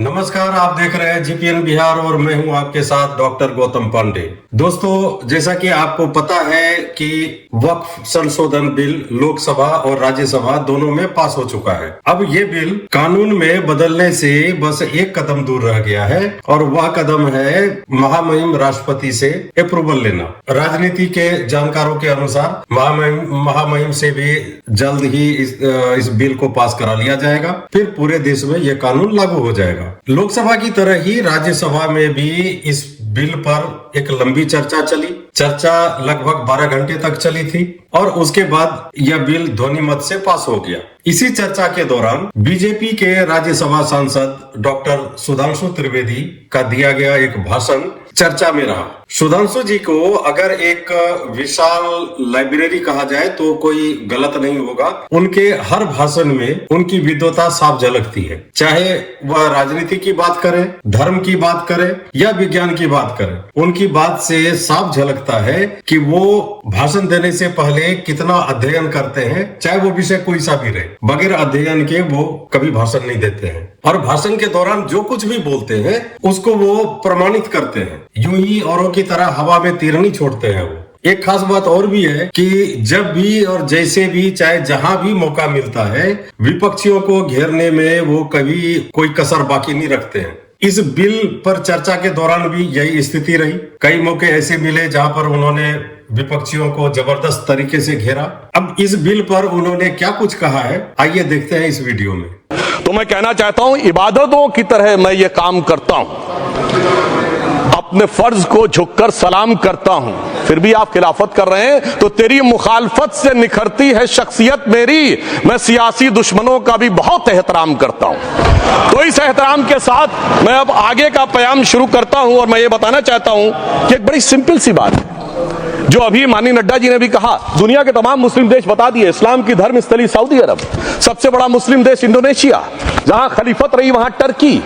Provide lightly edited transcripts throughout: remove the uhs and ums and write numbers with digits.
नमस्कार, आप देख रहे हैं जीपीएन बिहार और मैं हूं आपके साथ डॉक्टर गौतम पांडे। दोस्तों, जैसा कि आपको पता है कि वक्फ संशोधन बिल लोकसभा और राज्यसभा दोनों में पास हो चुका है। अब ये बिल कानून में बदलने से बस एक कदम दूर रह गया है और वह कदम है महामहिम राष्ट्रपति से अप्रूवल लेना। राजनीति के जानकारों के अनुसार महामहिम से भी जल्द ही इस बिल को पास करा लिया जाएगा, फिर पूरे देश में यह कानून लागू हो जाएगा। लोकसभा की तरह ही राज्यसभा में भी इस बिल पर एक लंबी चर्चा चली। चर्चा लगभग 12 घंटे तक चली थी और उसके बाद यह बिल ध्वनि मत से पास हो गया। इसी चर्चा के दौरान बीजेपी के राज्यसभा सांसद डॉक्टर सुधांशु त्रिवेदी का दिया गया एक भाषण चर्चा में रहा। सुधांशु जी को अगर एक विशाल लाइब्रेरी कहा जाए तो कोई गलत नहीं होगा। उनके हर भाषण में उनकी विद्वता साफ झलकती है, चाहे वह राजनीति की बात करें, धर्म की बात करें या विज्ञान की बात करें। उनकी बात से साफ झलकता है कि वो भाषण देने से पहले कितना अध्ययन करते हैं, चाहे वो विषय कोई सा भी रहे। बगैर अध्ययन के वो कभी भाषण नहीं देते हैं और भाषण के दौरान जो कुछ भी बोलते हैं उसको वो प्रमाणित करते हैं। यूं ही औरों की तरह हवा में तीर नहीं छोड़ते हैं वो। एक खास बात और भी है कि जब भी और जैसे भी चाहे जहां भी मौका मिलता है, विपक्षियों को घेरने में वो कभी कोई कसर बाकी नहीं रखते हैं। इस बिल पर चर्चा के दौरान भी यही स्थिति रही। कई मौके ऐसे मिले जहां पर उन्होंने विपक्षियों को जबरदस्त तरीके से घेरा। अब इस बिल पर उन्होंने क्या कुछ कहा है, आइए देखते हैं इस वीडियो में। तो मैं कहना चाहता हूं, इबादतों की तरह मैं ये काम करता हूं, अपने फर्ज को झुककर सलाम करता हूं, फिर भी आप खिलाफत कर रहे हैं तो तेरी मुखालफत से निखरती है शख्सियत मेरी। मैं सियासी दुश्मनों का भी बहुत एहतराम करता हूं। तो इस एहतराम के साथ मैं अब आगे का बयान शुरू करता हूं और मैं ये बताना चाहता हूं कि एक बड़ी सिंपल सी बात है जो अभी माननीय नड्डा जी ने भी कहा। दुनिया के तमाम मुस्लिम देश बता दिए, इस्लाम की धर्म स्थली सऊदी अरब, सबसे बड़ा मुस्लिम देश इंडोनेशिया, जहां खलीफत रही वहां टर्की,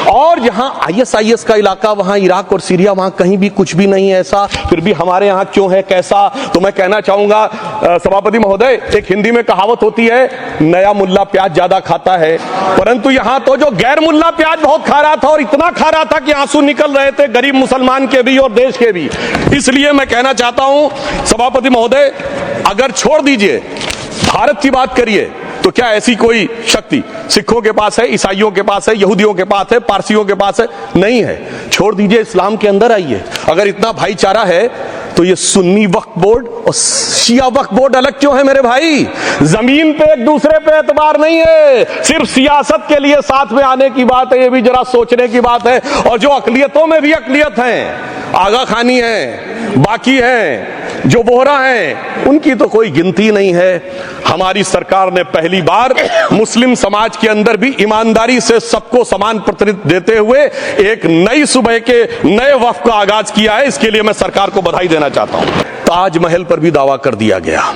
और जहां आईएसआईएस का इलाका वहां इराक और सीरिया, वहां कहीं भी कुछ भी नहीं है ऐसा। फिर भी हमारे यहां क्यों है, कैसा? तो मैं कहना चाहूंगा सभापति महोदय, एक हिंदी में कहावत होती है, नया मुल्ला प्याज ज्यादा खाता है, परंतु यहां तो जो गैर मुल्ला प्याज बहुत खा रहा था और इतना खा रहा था कि आंसू निकल रहे थे गरीब मुसलमान के भी और देश के भी। इसलिए मैं कहना चाहता हूं सभापति महोदय, अगर छोड़ दीजिए भारत की बात करिए तो क्या ऐसी कोई शक्ति सिखों के पास है, ईसाइयों के पास है, यहूदियों के पास है, पारसियों के पास है? नहीं है। छोड़ दीजिए, इस्लाम के अंदर आइए। अगर इतना भाईचारा है तो ये सुन्नी वक्फ बोर्ड और शिया वक्फ बोर्ड अलग क्यों है मेरे भाई? जमीन पे एक दूसरे पे एतबार नहीं है, सिर्फ सियासत के लिए साथ में आने की बात है। ये भी जरा सोचने की बात है। और जो अकलियतों में भी अकलियत है, आगा खानी है, बाकी है, जो बोहरा हैं, उनकी तो कोई गिनती नहीं है। हमारी सरकार ने पहली बार मुस्लिम समाज के अंदर भी ईमानदारी से सबको समान प्रतिनिधित्व देते हुए एक नई सुबह के नए वक्फ का आगाज किया है। इसके लिए मैं सरकार को बधाई देना चाहता हूं। ताजमहल पर भी दावा कर दिया गया।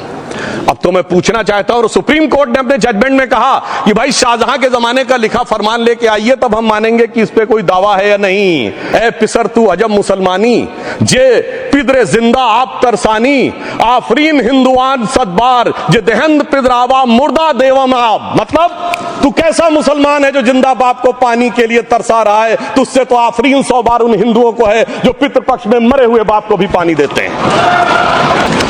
अब तो मैं पूछना चाहता हूं, सुप्रीम कोर्ट ने अपने जजमेंट में कहा कि भाई शाहजहां के जमाने का लिखा फरमान लेके आइए, तब हम मानेंगे कि इस पे कोई दावा है या नहीं। ए पिसर तू अजब मुसलमानी, जे पिदरे जिंदा आप तरसानी, आफरीन हिंदुआन सदबार, जे देहंद पिदरावा मुर्दा देवम आप। मतलब तू कैसा मुसलमान है जो जिंदा बाप को पानी के लिए तरसा रहा है? तुझसे तो आफरीन 100 बार उन हिंदुओं को है जो पितृपक्ष में मरे हुए बाप को भी पानी देते हैं।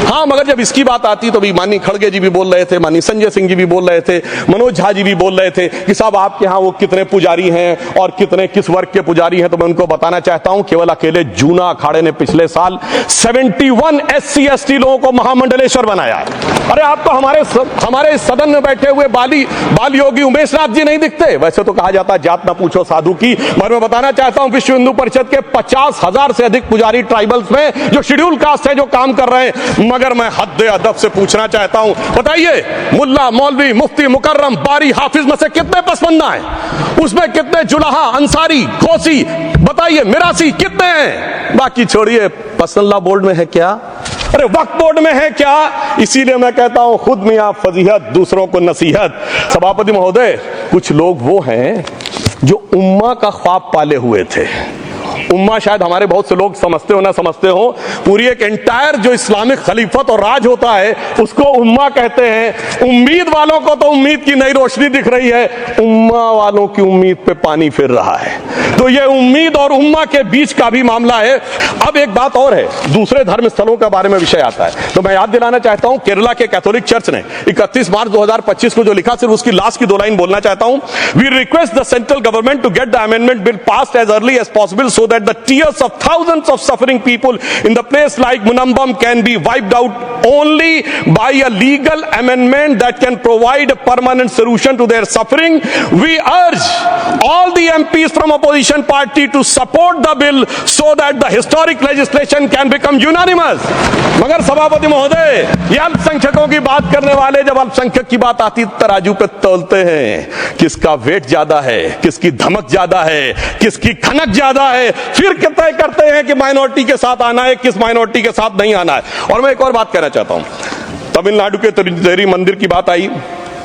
हाँ, मगर जब इसकी बात आती तो भी माननीय खड़गे जी भी बोल रहे थे, माननीय संजय सिंह जी भी बोल रहे थे, मनोज झा जी भी बोल रहे थे कि साहब आपके यहाँ वो कितने पुजारी हैं और कितने किस वर्ग के पुजारी हैं। तो मैं उनको बताना चाहता हूं, केवल अकेले जूना अखाड़े ने पिछले साल 71 SC ST लोगों को महामंडलेश्वर बनाया। अरे आप तो हमारे सदन में बैठे हुए बाल योगी उमेश नाथ जी नहीं दिखते? वैसे तो कहा जाता है जात ना पूछो साधु की, मगर मैं बताना चाहता हूं विश्व हिंदू परिषद के 50,000 से अधिक पुजारी ट्राइबल्स में जो शेड्यूल कास्ट है जो काम कर रहे हैं। मगर मैं हद अदब से पूछना चाहता हूं, बताइए मुल्ला, मौलवी, मुफ्ती, मुकर्रम, बारी, हाफिज में से कितने पसमंदा हैं? उसमें कितने जुलाहा, अंसारी, गौसी, बताइए मिरासी कितने हैं? बाकी छोड़िए, पसंदला बोर्ड में है क्या? अरे वक्फ बोर्ड में है क्या? इसीलिए मैं कहता हूं, खुद मियां फजीहत, दूसरों को नसीहत। सभापति महोदय, कुछ लोग वो हैं जो उम्मा का ख्वाब पाले हुए थे, उम्मा शायद हमारे बहुत से लोग समझते हो ना समझते हो, पूरी एक एंटायर जो इस्लामिक खलीफत और राज होता है उसको उम्मा कहते हैं। उम्मीद वालों को तो उम्मीद की नई रोशनी दिख रही है, उम्मा वालों की उम्मीद पे पानी फिर रहा है। तो ये उम्मीद और उम्मा के बीच का भी मामला है। अब एक बात और है, दूसरे धर्म स्थलों के बारे में विषय आता है तो मैं याद दिलाना चाहता हूं, केरला के कैथोलिक चर्च ने 31 मार्च 2025 को जो लिखा, सिर्फ उसकी लास्ट की 2 लाइन बोलना चाहता हूं। We request the central government to get the amendment bill passed as early as possible so that the tears of thousands of suffering people in the place like Munambam can be wiped out only by a legal amendment that can provide a permanent solution to their suffering. We urge all the MPs from opposition party to support the bill so that the historic legislation can become unanimous। मगर सभापति महोदय, ये अल्पसंख्यकों की बात करने वाले जब अल्पसंख्यक की बात आती तराजू पे तौलते हैं, किसका वेट ज्यादा है, किसकी धमक ज्यादा है, किसकी खनक ज्यादा है, फिर तय करते हैं कि माइनॉरिटी के साथ आना है, किस माइनॉरिटी के साथ नहीं आना है। और मैं एक और बात कहना चाहता हूं, तमिलनाडु के तिरुचेरी मंदिर की बात आई,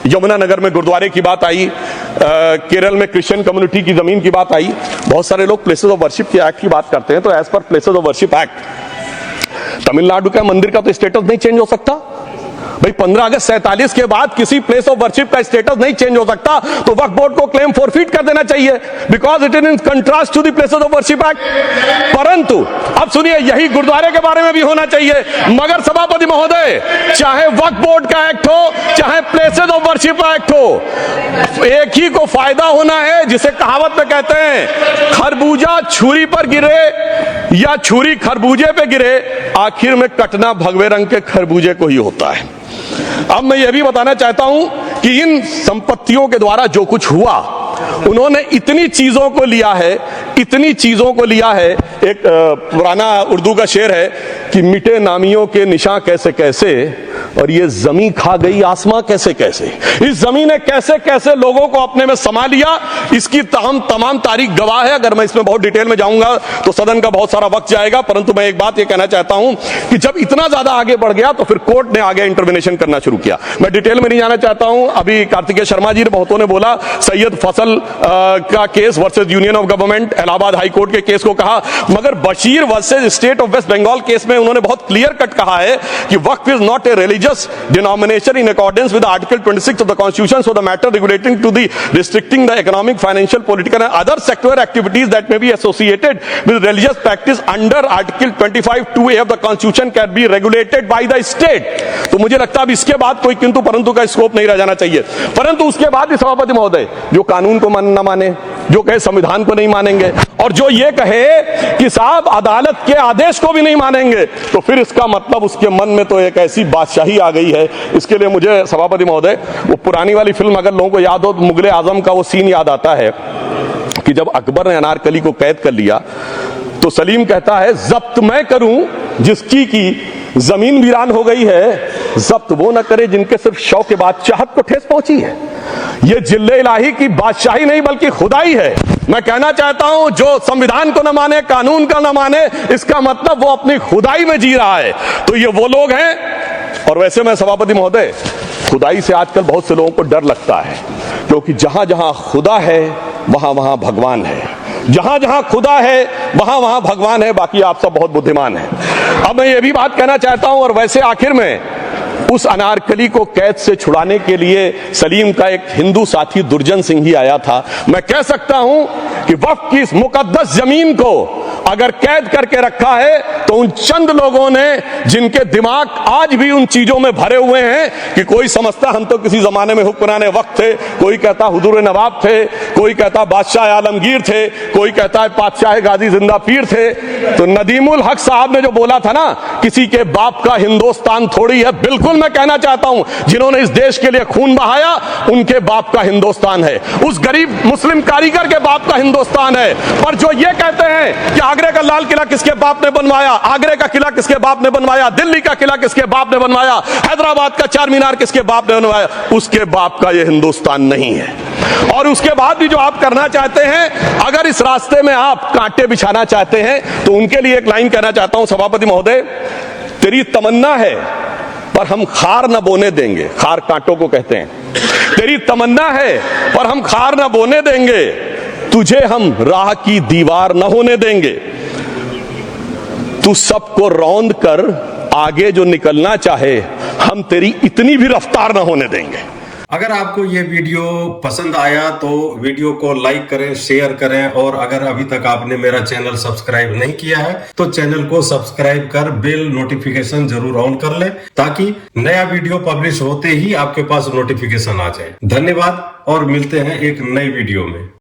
यमुनानगर में गुरुद्वारे की बात आई, केरल में क्रिश्चियन कम्युनिटी की जमीन की बात आई। बहुत सारे लोग प्लेसेस ऑफ वर्शिप के एक्ट की बात करते हैं, तो as per places of worship act Tamil Nadu का मंदिर का तो स्टेटस नहीं चेंज हो सकता भाई। 15 अगस्त 47 के बाद किसी प्लेस ऑफ वर्शिप का स्टेटस नहीं चेंज हो सकता, तो वक्फ बोर्ड को क्लेम फॉरफिट कर देना चाहिए, because it is in contrast to the places of worship act. परंतु अब सुनिए, यही गुरुद्वारे के बारे में भी होना चाहिए। मगर सभापति महोदय, चाहे वक्फ बोर्ड का एक्ट हो, चाहे प्लेसेस ऑफ वर्शिप एक्ट हो, एक ही को फायदा होना है, जिसे कहावत में कहते हैं खरबूजा छुरी पर गिरे या छुरी खरबूजे पे गिरे, आखिर में कटना भगवे रंग के खरबूजे को ही होता है। अब मैं यह भी बताना चाहता हूं कि इन संपत्तियों के द्वारा जो कुछ हुआ, उन्होंने इतनी चीजों को लिया है, इतनी चीजों को लिया है। एक पुराना उर्दू का शेर है कि मिटे नामियों के निशान कैसे कैसे, और ये जमीन खा गई आसमां कैसे कैसे। इस जमीन ने कैसे कैसे लोगों को अपने में समा लिया, इसकी तमाम तारीख गवाह है। अगर मैं इसमें बहुत डिटेल में जाऊंगा तो सदन का बहुत सारा वक्त जाएगा, परंतु मैं एक बात ये कहना चाहता हूं कि जब इतना ज्यादा आगे बढ़ गया तो फिर कोर्ट ने आगे इंटरवेंशन करना शुरू किया। मैं डिटेल में नहीं जाना चाहता हूं। अभी कार्तिकेय शर्मा जी ने बहुतों ने बोला सैयद फसल का case versus union of government, Allahabad high court के केस को कहा, मगर Bashir versus state of West Bengal case में उन्होंने बहुत क्लियर कट कहा है कि waqf is not a religious denomination in accordance with Article 26 of the Constitution, so the matter relating to the restricting the economic, financial, political and other sectoral activities that may be associated with religious practice under Article 25(2)(a) of the Constitution can be regulated by the state। तो मुझे लगता है अब इसके बाद कोई किंतु परंतु का स्कोप नहीं रह जाना चाहिए। परंतु उसके बाद भी सभापति महोदय, जो कानून को न माने, जो कहे संविधान को नहीं मानेंगे, और जो ये कहे कि साहब अदालत के आदेश को भी नहीं मानेंगे, तो फिर इसका मतलब उसके मन में तो एक ऐसी बादशाही आ गई है। इसके लिए मुझे सभापति महोदय, वो पुरानी वाली फिल्म अगर लोगों को याद हो तो मुगले आजम का वो सीन याद आता है कि जब अकबर ने अनारकली को कैद कर लिया तो सलीम कहता है जब्त मैं करूं जिसकी की जमीन वीरान हो गई है, जब्त वो न करे जिनके सिर्फ शौ के बाद चाहत को ठेस पहुंची है। ये जिल्ले इलाही की बादशाही नहीं बल्कि खुदाई है। मैं कहना चाहता हूं जो संविधान को न माने, कानून का न माने, इसका मतलब वो अपनी खुदाई में जी रहा है। तो ये वो लोग हैं। और वैसे मैं सभापति महोदय, खुदाई से आजकल बहुत से लोगों को डर लगता है, क्योंकि जहां जहां खुदा है वहां वहां भगवान है, जहां जहां खुदा है वहां वहां भगवान है। बाकी आप सब बहुत बुद्धिमान हैं। अब मैं ये भी बात कहना चाहता हूं, और वैसे आखिर में उस अनारकली को कैद से छुड़ाने के लिए सलीम का एक हिंदू साथी दुर्जन सिंह ही आया था। मैं कह सकता हूं कि वक्फ की इस मुकद्दस जमीन को अगर कैद करके रखा है तो उन चंद लोगों ने जिनके दिमाग आज भी उन चीजों में भरे हुए हैं कि कोई समझता हम तो किसी जमाने में हुक्मराने वक्त थे, कोई कहता हुजूर नवाब थे, कोई कहता बादशाह आलमगीर थे, कोई कहता है बादशाह गाजी जिंदा पीर थे। तो नदीमुल हक साहब ने जो बोला था ना, किसी के बाप का हिंदुस्तान थोड़ी है, बिल्कुल मैं कहना चाहता हूं जिन्होंने इस देश के लिए खून बहाया उनके बाप का हिंदुस्तान है, उस गरीब मुस्लिम कारीगर के बाप का हिंदुस्तान है। पर जो ये कहते हैं कि आगरे का लाल किला किसके बाप ने बनवाया, आगरे का किला किसके बाप ने बनवाया, दिल्ली का किला किसके बाप ने बनवाया, हैदराबाद का चार मीनार किसके बाप ने बनवाया, उसके बाप का यह हिंदुस्तान नहीं है। और उसके बाद भी जो आप करना चाहते हैं, अगर इस रास्ते में आप कांटे बिछाना चाहते हैं, तो उनके लिए एक लाइन कहना चाहता हूं सभापति महोदय, तेरी तमन्ना है पर हम खार न बोने देंगे, खार कांटों को कहते हैं, तेरी तमन्ना है पर हम खार न बोने देंगे, तुझे हम राह की दीवार न होने देंगे। तू सबको रौंद कर आगे जो निकलना चाहे, हम तेरी इतनी भी रफ्तार न होने देंगे। अगर आपको ये वीडियो पसंद आया तो वीडियो को लाइक करें, शेयर करें, और अगर अभी तक आपने मेरा चैनल सब्सक्राइब नहीं किया है तो चैनल को सब्सक्राइब कर बेल नोटिफिकेशन जरूर ऑन कर लें, ताकि नया वीडियो पब्लिश होते ही आपके पास नोटिफिकेशन आ जाए। धन्यवाद और मिलते हैं एक नई वीडियो में।